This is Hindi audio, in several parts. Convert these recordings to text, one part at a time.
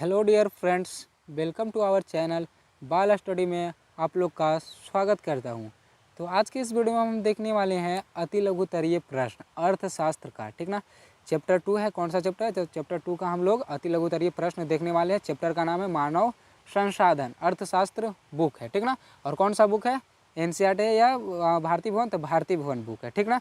Hello dear friends, welcome to our channel Bal study में आप लोग का स्वागत करता हूं। तो आज के इस वीडियो में हम देखने वाले हैं अति लघुतरीय प्रश्न अर्थशास्त्र का। ठीक ना, चैप्टर 2 है। कौन सा चैप्टर है? तो चैप्टर 2 का हम लोग अति लघुतरीय प्रश्न देखने वाले हैं। चैप्टर का नाम है मानव संसाधन अर्थशास्त्र बुक है। ठीक ना, और कौन सा बुक है? एनसीईआरटी है या भारतीय भवन? तो भारतीय भवन बुक है। ठीक ना,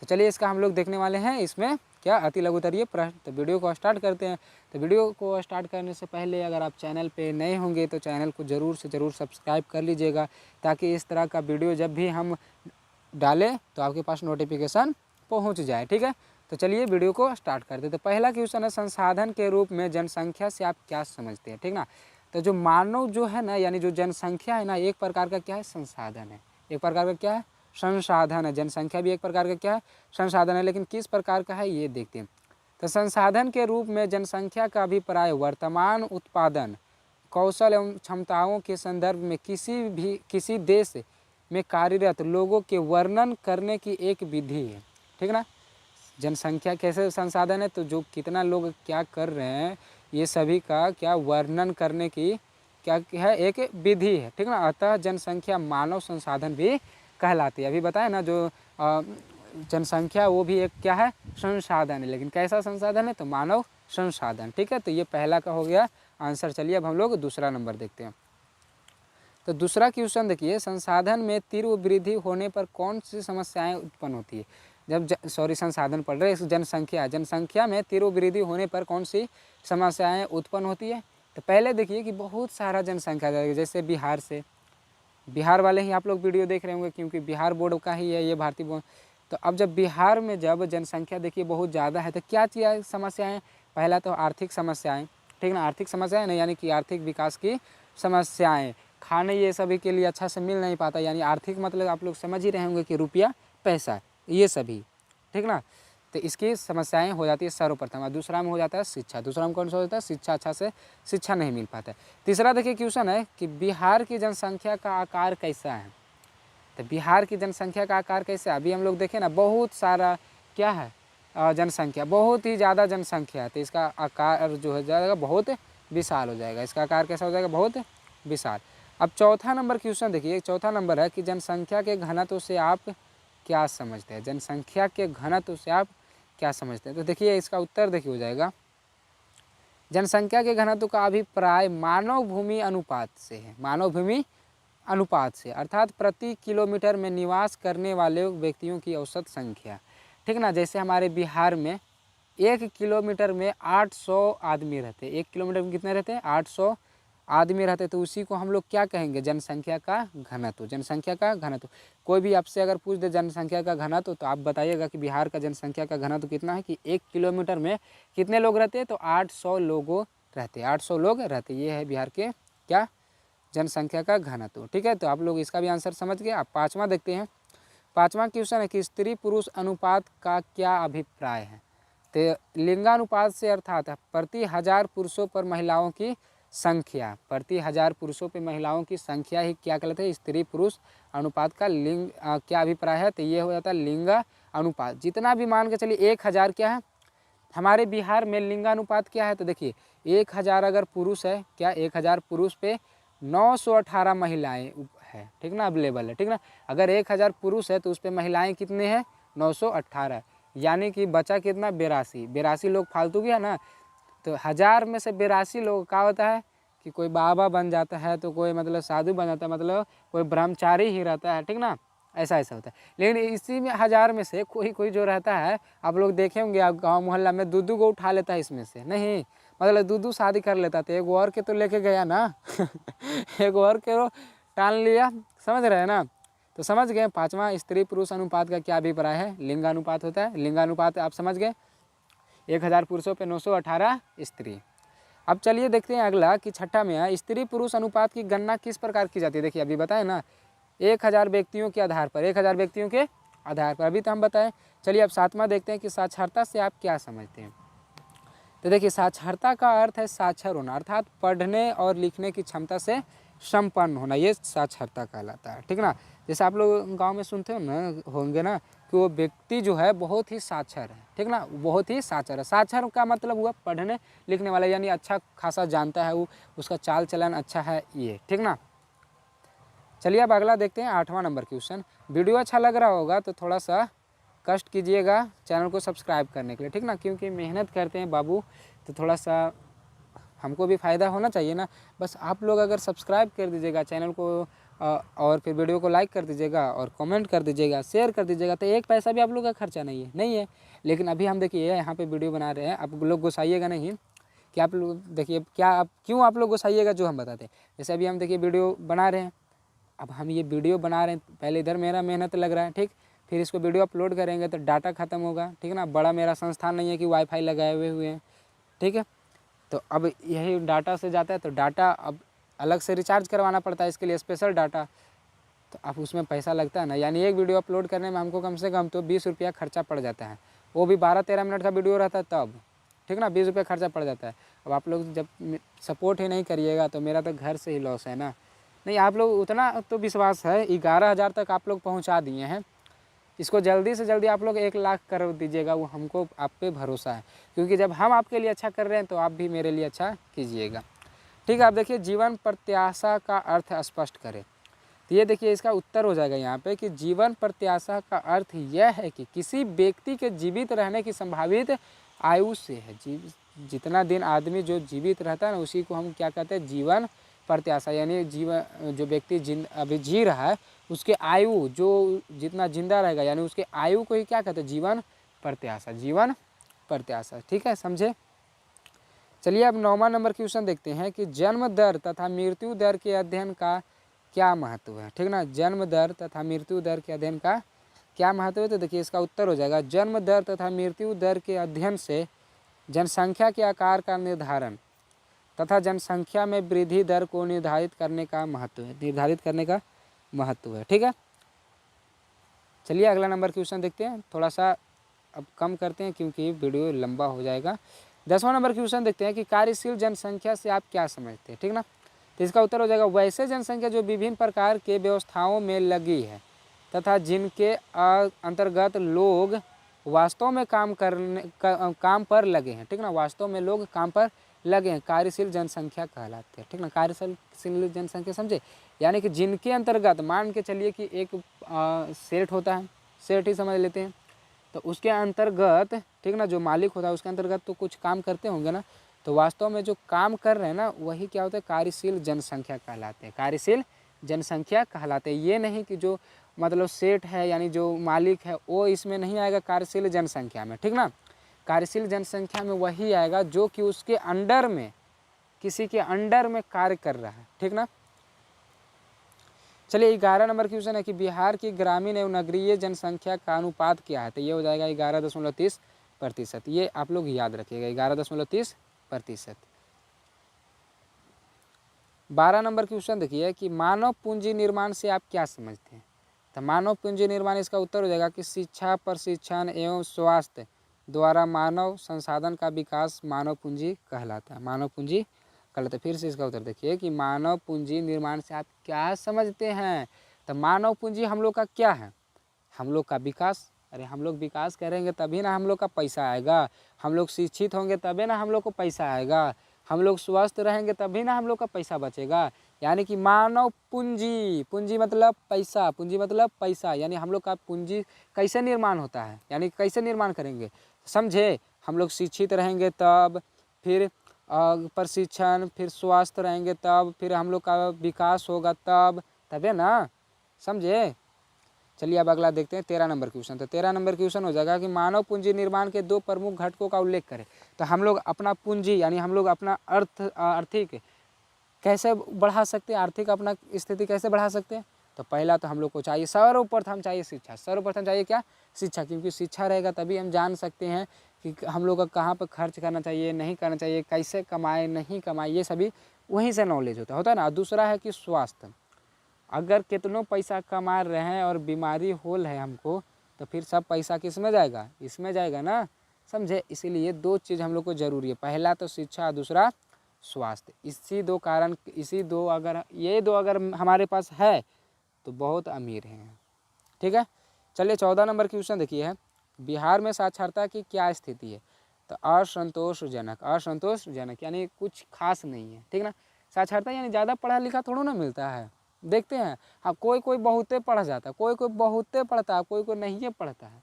तो चलिए इसका हम लोग देखने वाले हैं। इसमें क्या अति लघुतरीय प्रश्न। तो वीडियो को स्टार्ट करते हैं। तो वीडियो को स्टार्ट करने से पहले अगर आप चैनल पे नए होंगे तो चैनल को ज़रूर से ज़रूर सब्सक्राइब कर लीजिएगा, ताकि इस तरह का वीडियो जब भी हम डालें तो आपके पास नोटिफिकेशन पहुंच जाए। ठीक है, तो चलिए वीडियो को स्टार्ट करते हैं। तो पहला क्वेश्चन है, संसाधन के रूप में जनसंख्या से आप क्या समझते हैं? ठीक ना, तो जो मानव जो है ना, यानी जो जनसंख्या है ना, एक प्रकार का क्या है? संसाधन है। एक प्रकार का क्या है? संसाधन है। जनसंख्या भी एक प्रकार का क्या है? संसाधन है। लेकिन किस प्रकार का है ये देखते हैं। तो संसाधन के रूप में जनसंख्या का अभिप्राय वर्तमान उत्पादन कौशल एवं क्षमताओं के संदर्भ में किसी देश में कार्यरत लोगों के वर्णन करने की एक विधि है। ठीक ना, जनसंख्या कैसे संसाधन है? तो जो कितना लोग क्या कर रहे हैं ये सभी का क्या वर्णन करने की क्या है? एक विधि है। ठीक ना, अतः जनसंख्या मानव संसाधन भी कहलाती है। अभी बताए ना, जो जनसंख्या वो भी एक क्या है? संसाधन है। लेकिन कैसा संसाधन है? तो मानव संसाधन। ठीक है, तो ये पहला का हो गया आंसर। चलिए अब हम लोग दूसरा नंबर देखते हैं। तो दूसरा क्वेश्चन देखिए, संसाधन में तीव्र वृद्धि होने पर कौन सी समस्याएं उत्पन्न होती है? संसाधन पढ़ रहे, जनसंख्या में तीव्र वृद्धि होने पर कौन सी समस्याएं उत्पन्न होती है? तो पहले देखिए कि बहुत सारा जनसंख्या, जैसे बिहार वाले ही आप लोग वीडियो देख रहे होंगे, क्योंकि बिहार बोर्ड का ही है ये भारतीय बोर्ड। तो अब जब बिहार में जब जनसंख्या देखिए बहुत ज़्यादा है, तो क्या चीज़ समस्याएं? पहला तो आर्थिक समस्याएं। ठीक ना, आर्थिक समस्याएं ना, यानी कि आर्थिक विकास की समस्याएं। खाने ये सभी के लिए अच्छा से मिल नहीं पाता, यानी आर्थिक मतलब आप लोग समझ ही रहे होंगे कि रुपया पैसा ये सभी। ठीक ना, तो इसकी समस्याएं हो जाती है सर्वप्रथम। और दूसरा में हो जाता है शिक्षा। दूसरा में कौन सा होता है? शिक्षा। अच्छा से शिक्षा नहीं मिल पाता है। तीसरा देखिए क्वेश्चन है कि बिहार की जनसंख्या का आकार कैसा है? तो बिहार की जनसंख्या का आकार कैसा है? अभी हम लोग देखें ना, बहुत सारा क्या है जनसंख्या, बहुत ही ज़्यादा जनसंख्या है। तो इसका आकार जो हो जाएगा बहुत विशाल हो जाएगा। इसका आकार कैसा हो जाएगा? बहुत विशाल। अब चौथा नंबर क्वेश्चन देखिए, चौथा नंबर है कि जनसंख्या के घनत्व से आप क्या समझते हैं? जनसंख्या के घनत्व से आप क्या समझते हैं? तो देखिए इसका उत्तर देखिए हो जाएगा, जनसंख्या के घनत्व का अभिप्राय मानव भूमि अनुपात से है। मानव भूमि अनुपात से, अर्थात प्रति किलोमीटर में निवास करने वाले व्यक्तियों की औसत संख्या। ठीक ना, जैसे हमारे बिहार में 1 किलोमीटर में 800 आदमी रहते हैं। 1 किलोमीटर में कितने रहते हैं? 800 आदमी रहते। तो उसी को हम लोग क्या कहेंगे? जनसंख्या का घनत्व। जनसंख्या का घनत्व। कोई भी आपसे अगर पूछ दे जनसंख्या का घनत्व, तो आप बताइएगा कि बिहार का जनसंख्या का घनत्व कितना है, कि 1 किलोमीटर में कितने लोग रहते हैं? तो 800 लोगों रहते हैं। 800 लोग रहते। ये है बिहार के क्या? जनसंख्या का घनत्व। ठीक है, तो आप लोग इसका भी आंसर समझ गए। आप पाँचवा देखते हैं। पाँचवा क्वेश्चन है कि स्त्री पुरुष अनुपात का क्या अभिप्राय है? तो लिंगानुपात से, अर्थात प्रति 1000 पुरुषों पर महिलाओं की संख्या, प्रति 1000 पुरुषों पर महिलाओं की संख्या ही क्या कहलाता है? स्त्री पुरुष अनुपात का लिंग क्या अभिप्राय है? तो ये हो जाता है लिंगा अनुपात। जितना भी मान के चलिए 1000 क्या है हमारे बिहार में लिंगानुपात क्या है? तो देखिए 1000 अगर पुरुष है, क्या 1000 पुरुष पे 918 महिलाएं है। ठीक ना, अवेलेबल है। ठीक ना, अगर 1000 पुरुष है तो उस पर महिलाएं कितने हैं? 918, यानी कि बचा कितना? 82 लोग फालतू गया ना। तो 1000 में से 82 लोग क्या होता है कि कोई बाबा बन जाता है, तो कोई मतलब साधु बन जाता है, मतलब कोई ब्रह्मचारी ही रहता है। ठीक ना, ऐसा ऐसा होता है। लेकिन इसी में 1000 में से कोई कोई जो रहता है, आप लोग देखे होंगे, आप गांव मोहल्ला में दूधू को उठा लेता है इसमें से, नहीं मतलब दूधू शादी कर लेता था, एक और के तो लेके गया ना एक और के तो टाल लिया। समझ रहे हैं ना? तो समझ गए पाँचवा स्त्री पुरुष अनुपात का क्या अभिप्राय है? लिंगानुपात होता है। लिंगानुपात आप समझ गए, 1000 पुरुषों पे 918 स्त्री। अब चलिए देखते हैं अगला कि छठा में है, स्त्री पुरुष अनुपात की गणना किस प्रकार की जाती है? देखिए अभी बताएं ना, 1000 व्यक्तियों के आधार पर, 1000 व्यक्तियों के आधार पर, अभी तो हम बताएं। चलिए अब सातवां देखते हैं कि साक्षरता से आप क्या समझते हैं? तो देखिए साक्षरता का अर्थ है साक्षर होना, अर्थात पढ़ने और लिखने की क्षमता से संपन्न होना, ये साक्षरता कहलाता है। ठीक ना, जैसे आप लोग गांव में सुनते हो ना, होंगे ना कि वो व्यक्ति जो है बहुत ही साक्षर है, ठीक ना, बहुत ही साक्षर है। साक्षर का मतलब हुआ पढ़ने लिखने वाला, यानी अच्छा खासा जानता है वो, उसका चाल चलन अच्छा है ये, ठीक ना। चलिए अब अगला देखते हैं 8वां नंबर क्वेश्चन। वीडियो अच्छा लग रहा होगा तो थोड़ा सा कष्ट कीजिएगा चैनल को सब्सक्राइब करने के लिए, ठीक ना, क्योंकि मेहनत करते हैं बाबू तो थोड़ा सा हमको भी फ़ायदा होना चाहिए ना। बस आप लोग अगर सब्सक्राइब कर दीजिएगा चैनल को और फिर वीडियो को लाइक कर दीजिएगा और कमेंट कर दीजिएगा, शेयर कर दीजिएगा, तो एक पैसा भी आप लोग का खर्चा नहीं है। लेकिन अभी हम देखिए यहाँ पे वीडियो बना रहे हैं, आप लोग गुस्साइएगा नहीं कि आप लोग देखिए क्या आप क्यों आप लोग गुस्साइएगा जो हम बताते हैं। जैसे अभी हम देखिए वीडियो बना रहे हैं, अब हम ये वीडियो बना रहे हैं, पहले इधर मेरा मेहनत लग रहा है, ठीक, फिर इसको वीडियो अपलोड करेंगे तो डाटा ख़त्म होगा, ठीक ना। बड़ा मेरा संस्थान नहीं है कि वाईफाई लगाए हुए हैं, ठीक है। तो अब यही डाटा से जाता है, तो डाटा अब अलग से रिचार्ज करवाना पड़ता है, इसके लिए स्पेशल डाटा, तो अब उसमें पैसा लगता है ना। यानी एक वीडियो अपलोड करने में हमको कम से कम तो 20 रुपया खर्चा पड़ जाता है, वो भी 12-13 मिनट का वीडियो रहता है तब, ठीक ना, 20 रुपया खर्चा पड़ जाता है। अब आप लोग जब सपोर्ट ही नहीं करिएगा तो मेरा तो घर से ही लॉस है ना। नहीं, आप लोग उतना तो विश्वास है, 11,000 तक आप लोग पहुँचा दिए हैं, इसको जल्दी से जल्दी आप लोग 1 लाख कर दीजिएगा, वो हमको आप पे भरोसा है, क्योंकि जब हम आपके लिए अच्छा कर रहे हैं तो आप भी मेरे लिए अच्छा कीजिएगा, ठीक है। आप देखिए जीवन प्रत्याशा का अर्थ स्पष्ट करें, तो ये देखिए इसका उत्तर हो जाएगा यहाँ पे कि जीवन प्रत्याशा का अर्थ यह है कि किसी व्यक्ति के जीवित रहने की संभावित आयु से है। जितना दिन आदमी जो जीवित रहता है ना उसी को हम क्या कहते हैं, जीवन प्रत्याशा, यानी जीवन जो व्यक्ति अभी जी रहा है उसके आयु जो जितना जिंदा रहेगा यानी उसके आयु को ही क्या कहते हैं, जीवन प्रत्याशा, जीवन प्रत्याशा, ठीक है, समझे। चलिए अब 9वां नंबर क्वेश्चन देखते हैं कि जन्म दर तथा मृत्यु दर के अध्ययन का क्या महत्व है, ठीक ना। जन्म दर तथा मृत्यु दर के अध्ययन का क्या महत्व है, तो देखिए इसका उत्तर हो जाएगा जन्म दर तथा मृत्यु दर के अध्ययन से जनसंख्या के आकार का निर्धारण तथा जनसंख्या में वृद्धि दर को निर्धारित करने का महत्व है, ठीक है। चलिए अगला नंबर क्वेश्चन देखते हैं, थोड़ा सा अब कम करते हैं क्योंकि वीडियो लंबा हो जाएगा। 10वां नंबर क्वेश्चन देखते हैं कि कार्यशील जनसंख्या से आप क्या समझते हैं, ठीक ना। तो इसका उत्तर हो जाएगा वैसे जनसंख्या जो विभिन्न प्रकार के व्यवस्थाओं में लगी है तथा जिनके अंतर्गत लोग वास्तव में काम पर लगे हैं, ठीक ना, वास्तव में लोग काम पर लगे हैं, कार्यशील जनसंख्या कहलाते हैं, ठीक ना। कार्यशील जनसंख्या समझे, यानी कि जिनके अंतर्गत मान के चलिए कि एक सेठ होता है, सेठ ही समझ लेते हैं, तो उसके अंतर्गत, ठीक ना, जो मालिक होता है उसके अंतर्गत तो कुछ काम करते होंगे ना, तो वास्तव में जो काम कर रहे हैं ना वही क्या होता है, कार्यशील जनसंख्या कहलाते हैं, कार्यशील जनसंख्या कहलाते हैं। ये नहीं कि जो मतलब सेठ है यानी जो मालिक है वो इसमें नहीं आएगा कार्यशील जनसंख्या में, ठीक ना। कार्यशील जनसंख्या में वही आएगा जो कि उसके अंडर में, किसी के अंडर में कार्य कर रहा है, ठीक ना। चलिए 11 नंबर क्वेश्चन है कि बिहार की ग्रामीण एवं नगरीय जनसंख्या का अनुपात क्या है, तो ये हो जाएगा 11.30%। ये आप लोग याद रखिएगा 11.30%। 12 नंबर क्वेश्चन देखिए कि मानव पूंजी निर्माण से आप क्या समझते हैं, तो मानव पूंजी निर्माण इसका उत्तर हो जाएगा कि शिक्षा, प्रशिक्षण एवं स्वास्थ्य द्वारा मानव संसाधन का विकास मानव पूंजी कहलाता है, मानव पूंजी कहलाता है। फिर से इसका उत्तर देखिए कि मानव पूंजी निर्माण से आप क्या समझते हैं, तो मानव पूंजी हम लोग का क्या है, हम लोग का विकास। अरे हम लोग विकास करेंगे तभी ना हम लोग का पैसा आएगा, हम लोग शिक्षित होंगे तभी ना हम लोग को पैसा आएगा, हम लोग स्वस्थ रहेंगे तभी ना हम लोग का पैसा बचेगा। यानी कि मानव पूंजी, पूंजी मतलब पैसा, पूंजी मतलब पैसा, यानी हम लोग का पूंजी कैसे निर्माण होता है, यानी कैसे निर्माण करेंगे, समझे। हम लोग शिक्षित रहेंगे तब, फिर प्रशिक्षण, फिर स्वस्थ रहेंगे तब, फिर हम लोग का विकास होगा तबे ना, समझे। चलिए अब अगला देखते हैं 13 नंबर क्वेश्चन। तो 13 नंबर क्वेश्चन हो जाएगा कि मानव पूंजी निर्माण के 2 प्रमुख घटकों का उल्लेख करें। तो हम लोग अपना पूंजी यानी हम लोग अपना आर्थिक कैसे बढ़ा सकते हैं, आर्थिक अपना स्थिति कैसे बढ़ा सकते हैं, तो पहला तो हम लोग को चाहिए सर्वप्रथम चाहिए शिक्षा, सर्वप्रथम चाहिए क्या, शिक्षा, क्योंकि शिक्षा रहेगा तभी हम जान सकते हैं कि हम लोग का कहाँ पर खर्च करना चाहिए, नहीं करना चाहिए, कैसे कमाए नहीं कमाए, ये सभी वहीं से नॉलेज होता है ना। दूसरा है कि स्वास्थ्य, अगर कितनों पैसा कमा रहे हैं और बीमारी हो है हमको, तो फिर सब पैसा किस में जाएगा, इसमें जाएगा ना, समझे। इसीलिए 2 चीज़ हम लोग को ज़रूरी है, पहला तो शिक्षा, दूसरा स्वास्थ्य। इसी 2 कारण, इसी 2 अगर ये 2 अगर हमारे पास है तो बहुत अमीर हैं, ठीक है। चलिए 14 नंबर क्वेश्चन देखिए है, बिहार में साक्षरता की क्या स्थिति है? तो असंतोषजनक यानी कुछ खास नहीं है, ठीक ना। साक्षरता यानी ज़्यादा पढ़ा लिखा थोड़ा ना मिलता है, देखते हैं। हाँ, कोई कोई बहुते पढ़ जाता है, कोई कोई बहुते पढ़ता है, कोई कोई नहीं पढ़ता है,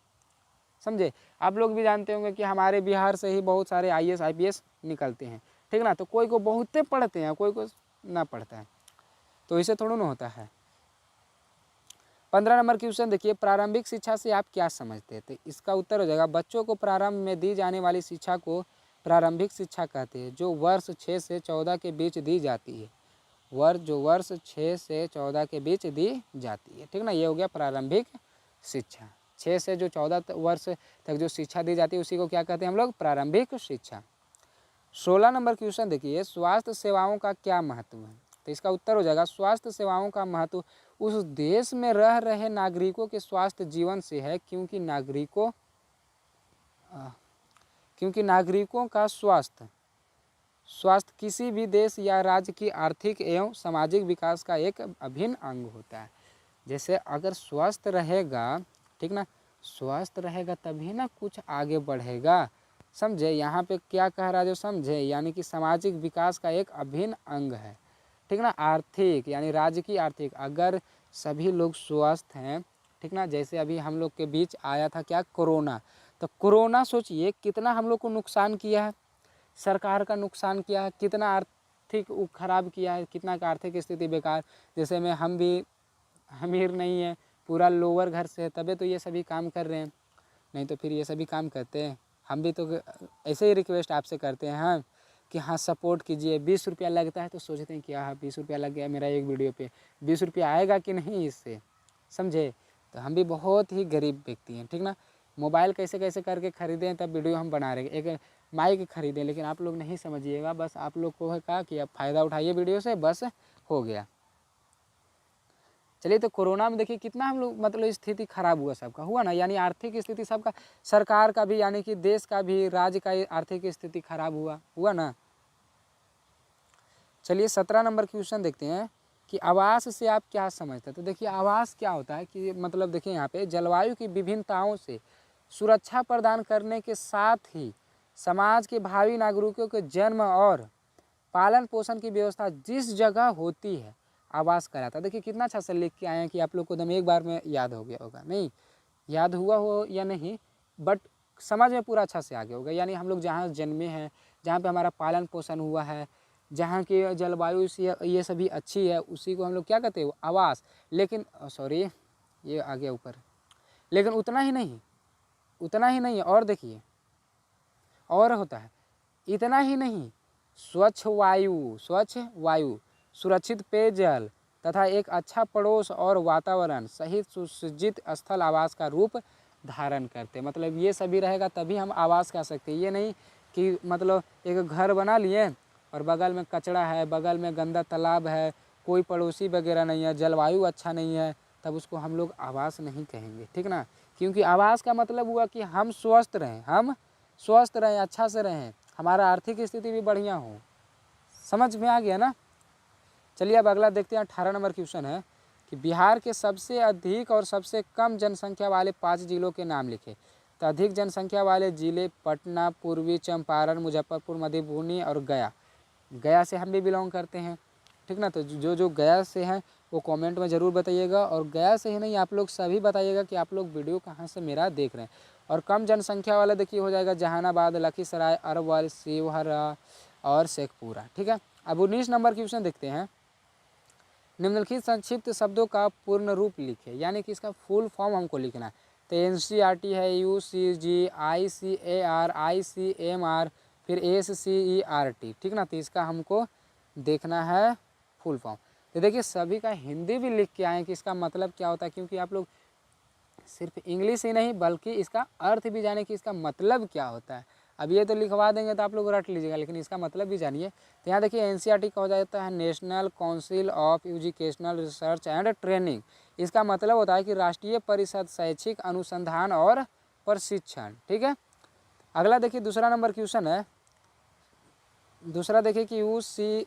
समझे। आप लोग भी जानते होंगे कि हमारे बिहार से ही बहुत सारे IAS IPS निकलते हैं, ठीक ना। तो कोई को बहुते पढ़ते हैं, कोई को ना पढ़ता है, तो इसे थोड़ा ना होता है। 15 नंबर क्वेश्चन देखिए, प्रारंभिक शिक्षा से आप क्या समझते हैं? तो इसका उत्तर हो जाएगा, बच्चों को प्रारंभ में दी जाने वाली शिक्षा को प्रारंभिक शिक्षा कहते हैं, जो वर्ष 6 से 14 के बीच दी जाती है। वर्ष 6 से 14 के बीच दी जाती है, ठीक ना। ये हो गया प्रारंभिक शिक्षा। 6 से जो 14 वर्ष तक जो शिक्षा दी जाती है उसी को क्या कहते हैं हम लोग? प्रारंभिक शिक्षा। 16 नंबर क्वेश्चन देखिए, स्वास्थ्य सेवाओं का क्या महत्व है? तो इसका उत्तर हो जाएगा, स्वास्थ्य सेवाओं का महत्व उस देश में रह रहे नागरिकों के स्वास्थ्य जीवन से है, क्योंकि नागरिकों का स्वास्थ्य किसी भी देश या राज्य की आर्थिक एवं सामाजिक विकास का एक अभिन्न अंग होता है। जैसे अगर स्वस्थ रहेगा, ठीक ना, स्वस्थ रहेगा तभी ना कुछ आगे बढ़ेगा, समझे। यहाँ पे क्या कह रहा है जो समझे, यानी कि सामाजिक विकास का एक अभिन्न अंग है, ठीक ना। आर्थिक यानी राज्य की आर्थिक, अगर सभी लोग स्वस्थ हैं, ठीक ना। जैसे अभी हम लोग के बीच आया था क्या? कोरोना। तो कोरोना सोचिए कितना हम लोग को नुकसान किया है, सरकार का नुकसान किया है, कितना आर्थिक खराब किया है, कितना का आर्थिक स्थिति बेकार। जैसे में हम भी अमीर नहीं है, पूरा लोअर घर से है, तबे तो ये सभी काम कर रहे हैं, नहीं तो फिर ये सभी काम करते हैं। हम भी तो ऐसे ही रिक्वेस्ट आपसे करते हैं हाँ, कि हाँ सपोर्ट कीजिए। 20 रुपया लगता है तो सोचते हैं कि हाँ 20 रुपया लग गया मेरा एक वीडियो पे, 20 रुपया आएगा कि नहीं इससे, समझे। तो हम भी बहुत ही गरीब व्यक्ति हैं, ठीक ना। मोबाइल कैसे कैसे करके खरीदें तब वीडियो हम बना रहे हैं, एक माइक खरीदें, लेकिन आप लोग नहीं समझिएगा, बस आप लोग को है कहा कि आप फ़ायदा उठाइए वीडियो से, बस हो गया। चलिए, तो कोरोना में देखिए कितना हम लोग मतलब स्थिति खराब हुआ, सबका हुआ ना, यानी आर्थिक स्थिति सबका, सरकार का भी यानी कि देश का भी, राज्य का आर्थिक स्थिति खराब हुआ ना। चलिए 17 नंबर क्वेश्चन देखते हैं कि आवास से आप क्या समझते हैं? तो देखिए आवास क्या होता है कि मतलब देखिए यहाँ पे जलवायु की विभिन्नताओं से सुरक्षा प्रदान करने के साथ ही समाज के भावी नागरिकों के जन्म और पालन पोषण की व्यवस्था जिस जगह होती है आवास कहलाता है। देखिए कितना अच्छा से लिख के आए हैं कि आप लोग को एकदम एक बार में याद हो गया होगा, नहीं याद हुआ हो या नहीं, बट समझ में पूरा अच्छा से आ गया होगा। यानी हम लोग जहाँ जन्मे हैं, जहाँ पे हमारा पालन पोषण हुआ है, जहाँ की जलवायु से ये सभी अच्छी है, उसी को हम लोग क्या कहते हैं? आवास। लेकिन सॉरी ये आ गया ऊपर, लेकिन उतना ही नहीं और देखिए और होता है, इतना ही नहीं, स्वच्छ वायु, सुरक्षित पेयजल तथा एक अच्छा पड़ोस और वातावरण सहित सुसज्जित स्थल आवास का रूप धारण करते। मतलब ये सभी रहेगा तभी हम आवास कह सकते हैं। ये नहीं कि मतलब एक घर बना लिए और बगल में कचरा है, बगल में गंदा तालाब है, कोई पड़ोसी वगैरह नहीं है, जलवायु अच्छा नहीं है, तब उसको हम लोग आवास नहीं कहेंगे, ठीक ना। क्योंकि आवास का मतलब हुआ कि हम स्वस्थ रहें, अच्छा से रहें, हमारा आर्थिक स्थिति भी बढ़िया हो। समझ में आ गया ना। चलिए अब अगला देखते हैं। 18 नंबर क्वेश्चन है कि बिहार के सबसे अधिक और सबसे कम जनसंख्या वाले 5 जिलों के नाम लिखे। तो अधिक जनसंख्या वाले जिले पटना, पूर्वी चंपारण, मुजफ्फरपुर, मधुबनी और गया से हम भी बिलोंग करते हैं, ठीक ना। तो जो गया से हैं वो कमेंट में ज़रूर बताइएगा, और गया से ही नहीं आप लोग सभी बताइएगा कि आप लोग वीडियो कहाँ से मेरा देख रहे हैं। और कम जनसंख्या वाला देखिए हो जाएगा जहानाबाद, लखीसराय, अरवल, शिवहर और शेखपुरा, ठीक है। अब 19 नंबर क्वेश्चन देखते हैं। निम्नलिखित संक्षिप्त शब्दों का पूर्ण रूप लिखे, यानी कि इसका फुल फॉर्म हमको लिखना है। तो NCERT है, UCG, ICAR, ICMR, फिर SCERT, ठीक ना। तो इसका हमको देखना है फुल फॉर्म। तो देखिए सभी का हिंदी भी लिख के आए कि इसका मतलब क्या होता है, क्योंकि आप लोग सिर्फ इंग्लिश ही नहीं बल्कि इसका अर्थ भी जाने कि इसका मतलब क्या होता है। अब ये तो लिखवा देंगे तो आप लोग रट लीजिएगा, लेकिन इसका मतलब भी जानिए। तो यहाँ देखिए NCERT का हो जाता है national council of educational research and training. इसका मतलब होता है कि राष्ट्रीय परिषद शैक्षिक अनुसंधान और प्रशिक्षण, ठीक है। अगला देखिए दूसरा नंबर क्वेश्चन है, दूसरा देखिए कि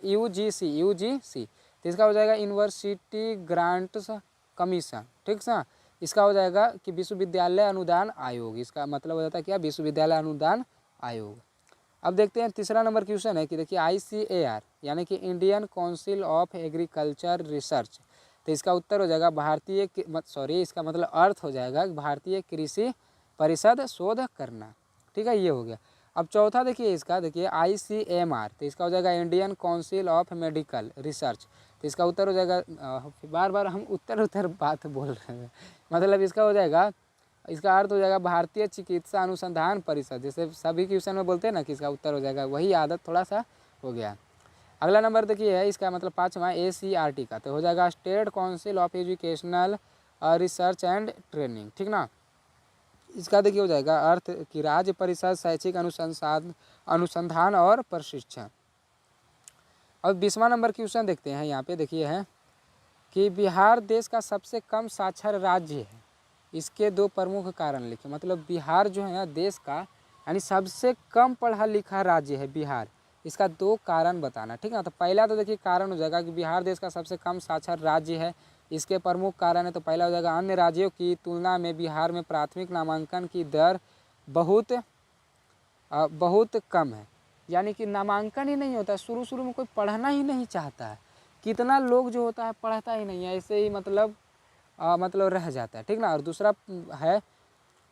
UGC, तो इसका हो जाएगा यूनिवर्सिटी ग्रांट्स कमीशन, ठीक है। इसका हो जाएगा कि विश्वविद्यालय अनुदान आयोग, इसका मतलब हो जाता है क्या, विश्वविद्यालय अनुदान आयोग। अब देखते हैं तीसरा नंबर क्वेश्चन है कि देखिए ICAR यानी कि Indian council of agriculture research, तो इसका उत्तर हो जाएगा भारतीय इसका मतलब अर्थ हो जाएगा भारतीय कृषि परिषद शोध करना। ठीक है, ये हो गया। अब चौथा देखिए इसका, देखिए ICMR, तो इसका हो जाएगा Indian council of medical research, तो इसका उत्तर हो जाएगा बार बार हम उत्तर बात बोल रहे हैं, मतलब इसका हो जाएगा, इसका अर्थ हो जाएगा भारतीय चिकित्सा अनुसंधान परिषद, जैसे सभी क्वेश्चन में बोलते हैं ना कि इसका उत्तर हो जाएगा, वही आदत थोड़ा सा हो गया। अगला नंबर देखिए है इसका मतलब 5वां ACRT का, तो हो जाएगा state council of educational research and training. ठीक ना, इसका देखिए हो जाएगा अर्थ कि राज्य परिषद शैक्षिक अनुसंधान और प्रशिक्षण। अब 20वां नंबर क्वेश्चन देखते हैं, यहाँ पे देखिए है कि बिहार देश का सबसे कम साक्षर राज्य है, इसके 2 प्रमुख कारण लिखे, मतलब बिहार जो है ना देश का यानी सबसे कम पढ़ा लिखा राज्य है बिहार, इसका 2 कारण बताना। ठीक है, तो पहला तो देखिए कारण हो जाएगा कि बिहार देश का सबसे कम साक्षर राज्य है, इसके प्रमुख कारण है, तो पहला हो जाएगा अन्य राज्यों की तुलना में बिहार में प्राथमिक नामांकन की दर बहुत कम है, यानी कि नामांकन ही नहीं होता, शुरू में कोई पढ़ना ही नहीं चाहता है, कितना लोग जो होता है पढ़ता ही नहीं है, ऐसे ही मतलब रह जाता है। ठीक ना, और दूसरा है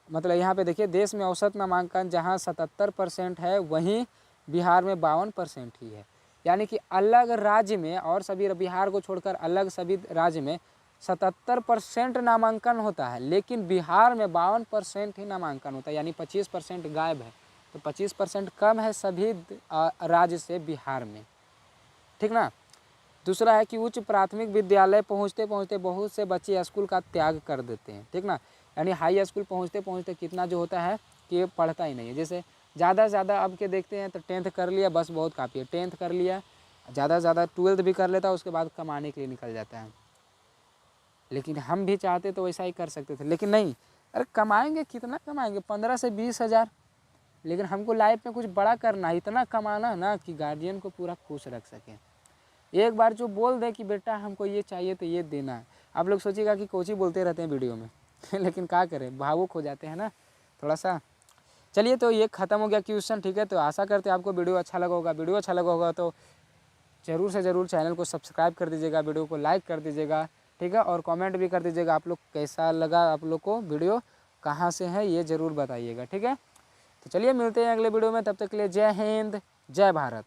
मतलब यहाँ पे देखिए देश में औसत नामांकन जहाँ 77% है, वहीं बिहार में 52% ही है, यानी कि अलग राज्य में और सभी बिहार को छोड़कर अलग सभी राज्य में 77% नामांकन होता है, लेकिन बिहार में 52% ही नामांकन होता है, यानी 25% गायब है, तो 25% कम है सभी राज्य से बिहार में। ठीक ना, दूसरा है कि उच्च प्राथमिक विद्यालय पहुँचते पहुँचते बहुत से बच्चे स्कूल का त्याग कर देते हैं। ठीक ना, यानी हाई स्कूल पहुँचते पहुँचते कितना जो होता है कि ये पढ़ता ही नहीं है, जैसे ज़्यादा से ज़्यादा अब के देखते हैं तो 10th कर लिया बस बहुत काफ़ी है, 10th कर लिया, ज़्यादा से ज़्यादा 12th भी कर लेता है, उसके बाद कमाने के लिए निकल जाता है। लेकिन हम भी चाहते तो वैसा ही कर सकते थे, लेकिन नहीं, अरे कमाएंगे कितना कमाएंगे, 15 से 20 हज़ार, लेकिन हमको लाइफ में कुछ बड़ा करना है, इतना कमाना ना कि गार्जियन को पूरा खुश रख सकें। एक बार जो बोल दे कि बेटा हमको ये चाहिए तो ये देना है, आप लोग सोचिएगा कि कोच ही बोलते रहते हैं वीडियो में लेकिन क्या करें, भावुक हो जाते हैं ना थोड़ा सा। चलिए, तो ये ख़त्म हो गया क्वेश्चन। ठीक है, तो आशा करते हैं आपको वीडियो अच्छा लगा होगा, वीडियो अच्छा लगा होगा तो ज़रूर से ज़रूर चैनल को सब्सक्राइब कर दीजिएगा, वीडियो को लाइक कर दीजिएगा। ठीक है, और कमेंट भी कर दीजिएगा आप लोग कैसा लगा, आप लोग को वीडियो कहाँ से है ये ज़रूर बताइएगा। ठीक है, तो चलिए मिलते हैं अगले वीडियो में, तब तक के लिए जय हिंद जय भारत।